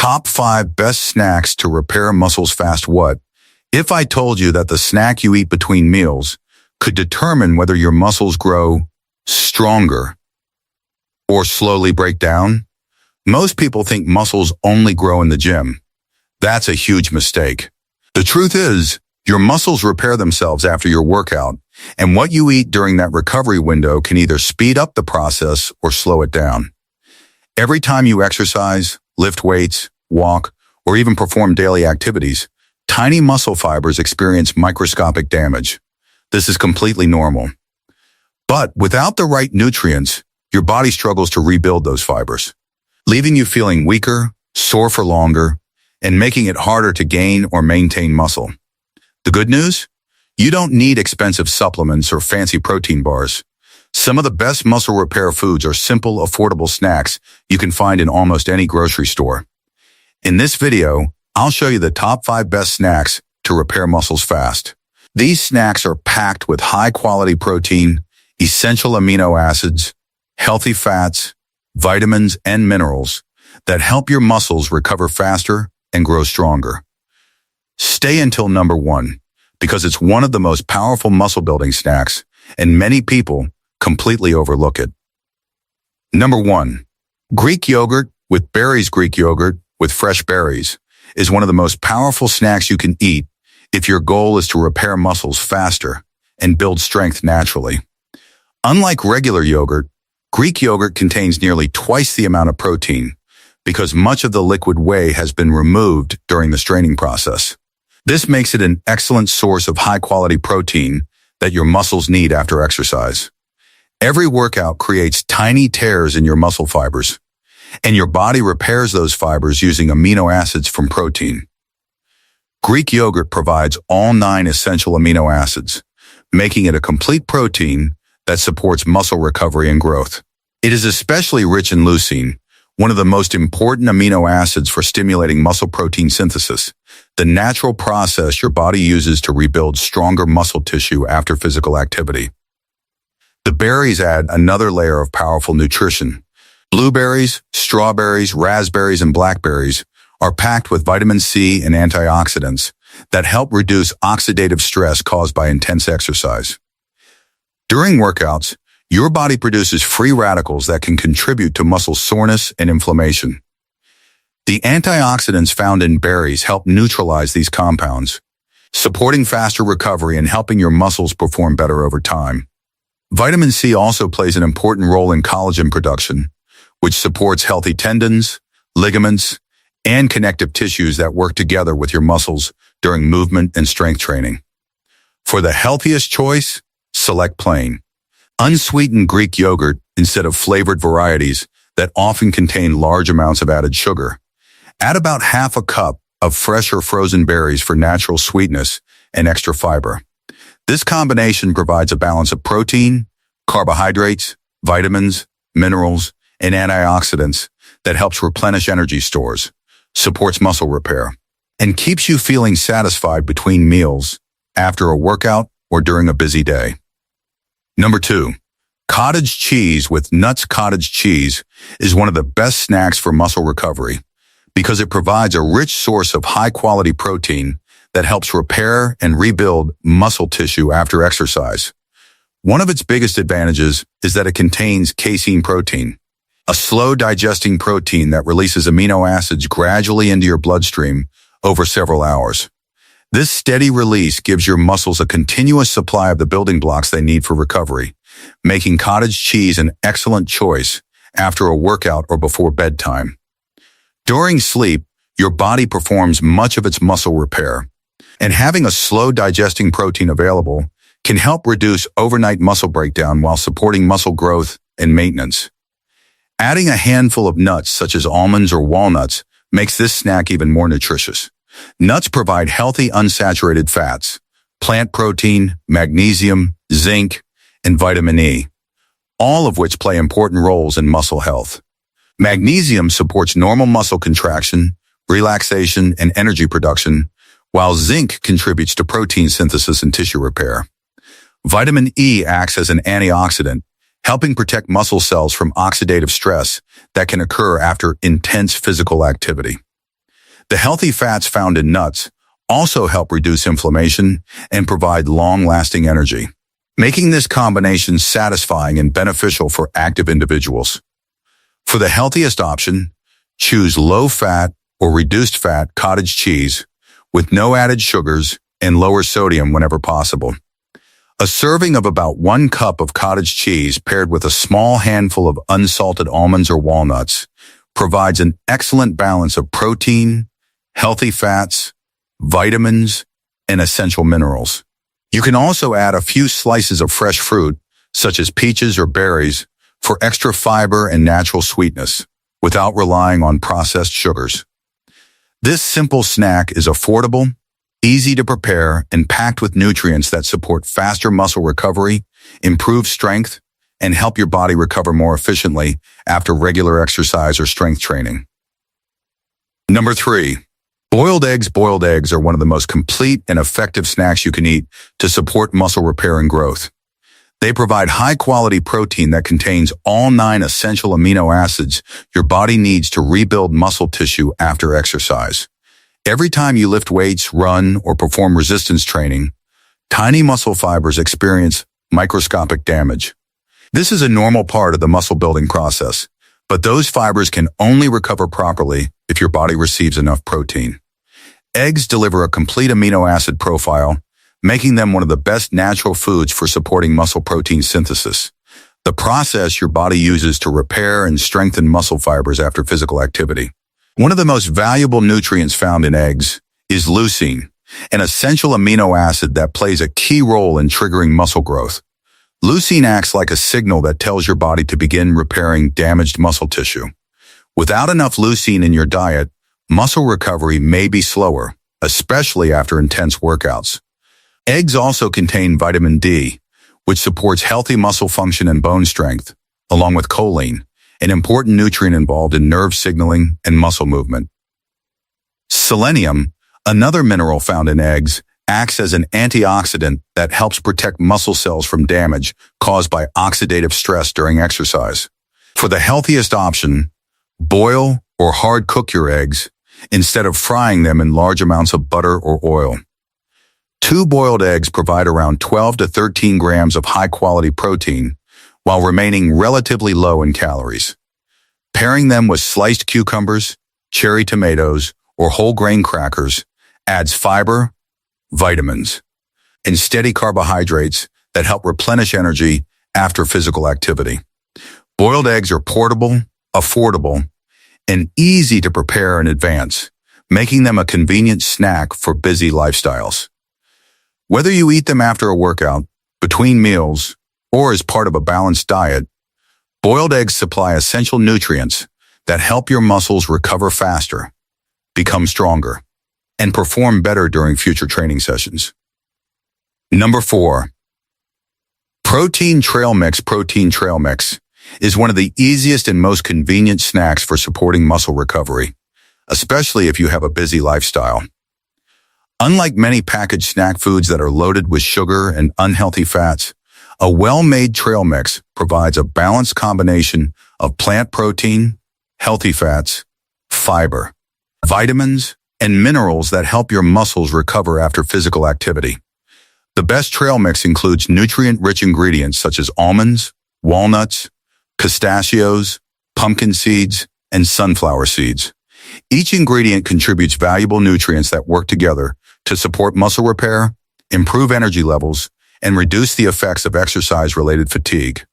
Top 5 best snacks to repair muscles fast. What if I told you that the snack you eat between meals could determine whether your muscles grow stronger or slowly break down? Most people think muscles only grow in the gym. That's a huge mistake. The truth is, your muscles repair themselves after your workout, and what you eat during that recovery window can either speed up the process or slow it down. Every time you exercise, lift weights, walk, or even perform daily activities, tiny muscle fibers experience microscopic damage. This is completely normal. But without the right nutrients, your body struggles to rebuild those fibers, leaving you feeling weaker, sore for longer, and making it harder to gain or maintain muscle. The good news? You don't need expensive supplements or fancy protein bars. Some of the best muscle repair foods are simple, affordable snacks you can find in almost any grocery store. In this video, I'll show you the top 5 best snacks to repair muscles fast. These snacks are packed with high-quality protein, essential amino acids, healthy fats, vitamins, and minerals that help your muscles recover faster and grow stronger. Stay until number 1, because it's one of the most powerful muscle-building snacks, and many people completely overlook it. Number 1, Greek yogurt with berries. Greek yogurt with fresh berries is one of the most powerful snacks you can eat if your goal is to repair muscles faster and build strength naturally. Unlike regular yogurt, Greek yogurt contains nearly twice the amount of protein because much of the liquid whey has been removed during the straining process. This makes it an excellent source of high-quality protein that your muscles need after exercise. Every workout creates tiny tears in your muscle fibers, and your body repairs those fibers using amino acids from protein. Greek yogurt provides all 9 essential amino acids, making it a complete protein that supports muscle recovery and growth. It is especially rich in leucine, one of the most important amino acids for stimulating muscle protein synthesis, the natural process your body uses to rebuild stronger muscle tissue after physical activity. The berries add another layer of powerful nutrition. Blueberries, strawberries, raspberries, and blackberries are packed with vitamin C and antioxidants that help reduce oxidative stress caused by intense exercise. During workouts, your body produces free radicals that can contribute to muscle soreness and inflammation. The antioxidants found in berries help neutralize these compounds, supporting faster recovery and helping your muscles perform better over time. Vitamin C also plays an important role in collagen production, which supports healthy tendons, ligaments, and connective tissues that work together with your muscles during movement and strength training. For the healthiest choice, select plain, unsweetened Greek yogurt instead of flavored varieties that often contain large amounts of added sugar. Add about half a cup of fresh or frozen berries for natural sweetness and extra fiber. This combination provides a balance of protein, carbohydrates, vitamins, minerals, and antioxidants that helps replenish energy stores, supports muscle repair, and keeps you feeling satisfied between meals, after a workout, or during a busy day. Number 2, cottage cheese with nuts. Cottage cheese is one of the best snacks for muscle recovery because it provides a rich source of high-quality protein that helps repair and rebuild muscle tissue after exercise. One of its biggest advantages is that it contains casein protein, a slow-digesting protein that releases amino acids gradually into your bloodstream over several hours. This steady release gives your muscles a continuous supply of the building blocks they need for recovery, making cottage cheese an excellent choice after a workout or before bedtime. During sleep, your body performs much of its muscle repair, and having a slow-digesting protein available can help reduce overnight muscle breakdown while supporting muscle growth and maintenance. Adding a handful of nuts such as almonds or walnuts makes this snack even more nutritious. Nuts provide healthy unsaturated fats, plant protein, magnesium, zinc, and vitamin E, all of which play important roles in muscle health. Magnesium supports normal muscle contraction, relaxation, and energy production, while zinc contributes to protein synthesis and tissue repair. Vitamin E acts as an antioxidant, helping protect muscle cells from oxidative stress that can occur after intense physical activity. The healthy fats found in nuts also help reduce inflammation and provide long-lasting energy, making this combination satisfying and beneficial for active individuals. For the healthiest option, choose low-fat or reduced-fat cottage cheese with no added sugars and lower sodium whenever possible. A serving of about 1 cup of cottage cheese paired with a small handful of unsalted almonds or walnuts provides an excellent balance of protein, healthy fats, vitamins, and essential minerals. You can also add a few slices of fresh fruit, such as peaches or berries, for extra fiber and natural sweetness, without relying on processed sugars. This simple snack is affordable, easy to prepare, and packed with nutrients that support faster muscle recovery, improve strength, and help your body recover more efficiently after regular exercise or strength training. Number 3. Boiled eggs. Boiled eggs are one of the most complete and effective snacks you can eat to support muscle repair and growth. They provide high-quality protein that contains all 9 essential amino acids your body needs to rebuild muscle tissue after exercise. Every time you lift weights, run, or perform resistance training, tiny muscle fibers experience microscopic damage. This is a normal part of the muscle building process, but those fibers can only recover properly if your body receives enough protein. Eggs deliver a complete amino acid profile, making them one of the best natural foods for supporting muscle protein synthesis, the process your body uses to repair and strengthen muscle fibers after physical activity. One of the most valuable nutrients found in eggs is leucine, an essential amino acid that plays a key role in triggering muscle growth. Leucine acts like a signal that tells your body to begin repairing damaged muscle tissue. Without enough leucine in your diet, muscle recovery may be slower, especially after intense workouts. Eggs also contain vitamin D, which supports healthy muscle function and bone strength, along with choline, an important nutrient involved in nerve signaling and muscle movement. Selenium, another mineral found in eggs, acts as an antioxidant that helps protect muscle cells from damage caused by oxidative stress during exercise. For the healthiest option, boil or hard cook your eggs instead of frying them in large amounts of butter or oil. 2 boiled eggs provide around 12 to 13 grams of high-quality protein while remaining relatively low in calories. Pairing them with sliced cucumbers, cherry tomatoes, or whole grain crackers adds fiber, vitamins, and steady carbohydrates that help replenish energy after physical activity. Boiled eggs are portable, affordable, and easy to prepare in advance, making them a convenient snack for busy lifestyles. Whether you eat them after a workout, between meals, or as part of a balanced diet, boiled eggs supply essential nutrients that help your muscles recover faster, become stronger, and perform better during future training sessions. Number 4. Protein trail mix. Protein trail mix is one of the easiest and most convenient snacks for supporting muscle recovery, especially if you have a busy lifestyle. Unlike many packaged snack foods that are loaded with sugar and unhealthy fats, a well-made trail mix provides a balanced combination of plant protein, healthy fats, fiber, vitamins, and minerals that help your muscles recover after physical activity. The best trail mix includes nutrient-rich ingredients such as almonds, walnuts, pistachios, pumpkin seeds, and sunflower seeds. Each ingredient contributes valuable nutrients that work together to support muscle repair, improve energy levels, and reduce the effects of exercise-related fatigue.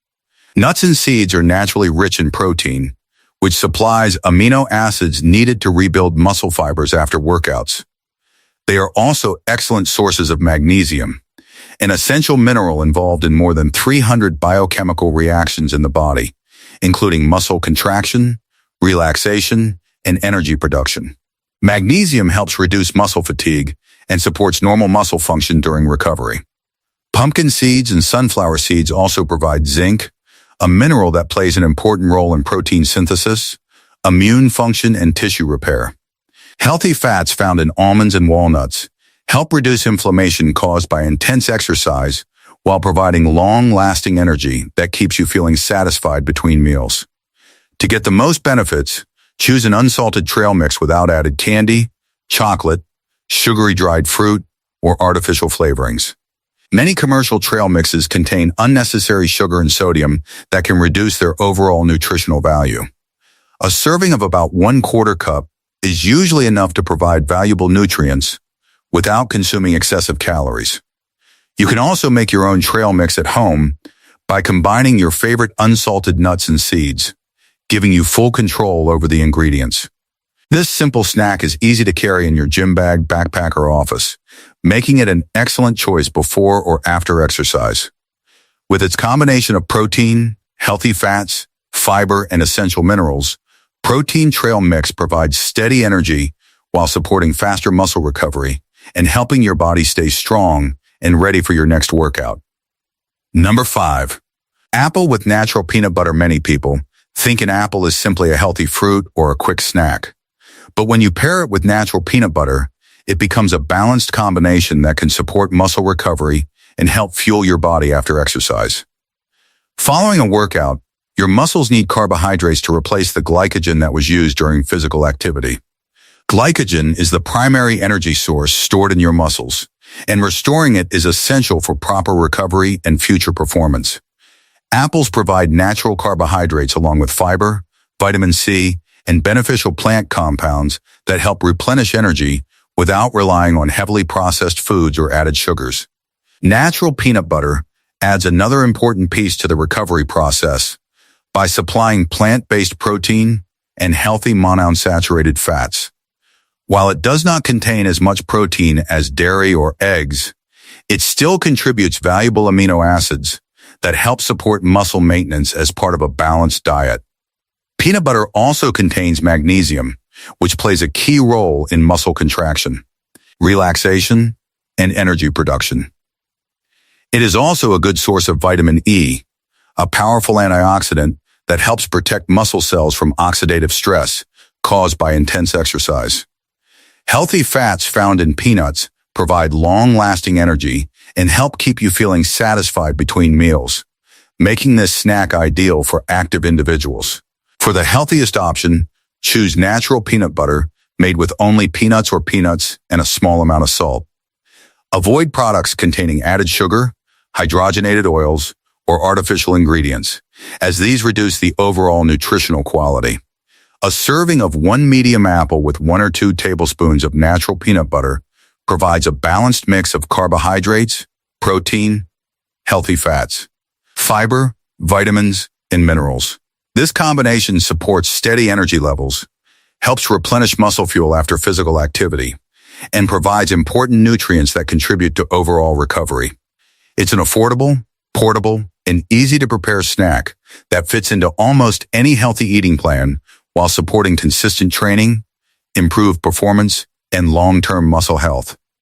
Nuts and seeds are naturally rich in protein, which supplies amino acids needed to rebuild muscle fibers after workouts. They are also excellent sources of magnesium, an essential mineral involved in more than 300 biochemical reactions in the body, including muscle contraction, relaxation, and energy production. Magnesium helps reduce muscle fatigue and supports normal muscle function during recovery. Pumpkin seeds and sunflower seeds also provide zinc, a mineral that plays an important role in protein synthesis, immune function, and tissue repair. Healthy fats found in almonds and walnuts help reduce inflammation caused by intense exercise while providing long-lasting energy that keeps you feeling satisfied between meals. To get the most benefits, choose an unsalted trail mix without added candy, chocolate, sugary dried fruit, or artificial flavorings. Many commercial trail mixes contain unnecessary sugar and sodium that can reduce their overall nutritional value. A serving of about 1/4 cup is usually enough to provide valuable nutrients without consuming excessive calories. You can also make your own trail mix at home by combining your favorite unsalted nuts and seeds, giving you full control over the ingredients. This simple snack is easy to carry in your gym bag, backpack, or office, making it an excellent choice before or after exercise. With its combination of protein, healthy fats, fiber, and essential minerals, Protein Trail Mix provides steady energy while supporting faster muscle recovery and helping your body stay strong and ready for your next workout. Number 5. Apple with natural peanut butter. Many people think an apple is simply a healthy fruit or a quick snack. But when you pair it with natural peanut butter, it becomes a balanced combination that can support muscle recovery and help fuel your body after exercise. Following a workout, your muscles need carbohydrates to replace the glycogen that was used during physical activity. Glycogen is the primary energy source stored in your muscles, and restoring it is essential for proper recovery and future performance. Apples provide natural carbohydrates along with fiber, vitamin C, and beneficial plant compounds that help replenish energy without relying on heavily processed foods or added sugars. Natural peanut butter adds another important piece to the recovery process by supplying plant-based protein and healthy monounsaturated fats. While it does not contain as much protein as dairy or eggs, it still contributes valuable amino acids that help support muscle maintenance as part of a balanced diet. Peanut butter also contains magnesium, which plays a key role in muscle contraction, relaxation, and energy production. It is also a good source of vitamin E, a powerful antioxidant that helps protect muscle cells from oxidative stress caused by intense exercise. Healthy fats found in peanuts provide long-lasting energy and help keep you feeling satisfied between meals, making this snack ideal for active individuals. For the healthiest option, choose natural peanut butter made with only peanuts or peanuts and a small amount of salt. Avoid products containing added sugar, hydrogenated oils, or artificial ingredients, as these reduce the overall nutritional quality. A serving of 1 medium apple with 1 or 2 tablespoons of natural peanut butter provides a balanced mix of carbohydrates, protein, healthy fats, fiber, vitamins, and minerals. This combination supports steady energy levels, helps replenish muscle fuel after physical activity, and provides important nutrients that contribute to overall recovery. It's an affordable, portable, and easy-to-prepare snack that fits into almost any healthy eating plan while supporting consistent training, improved performance, and long-term muscle health.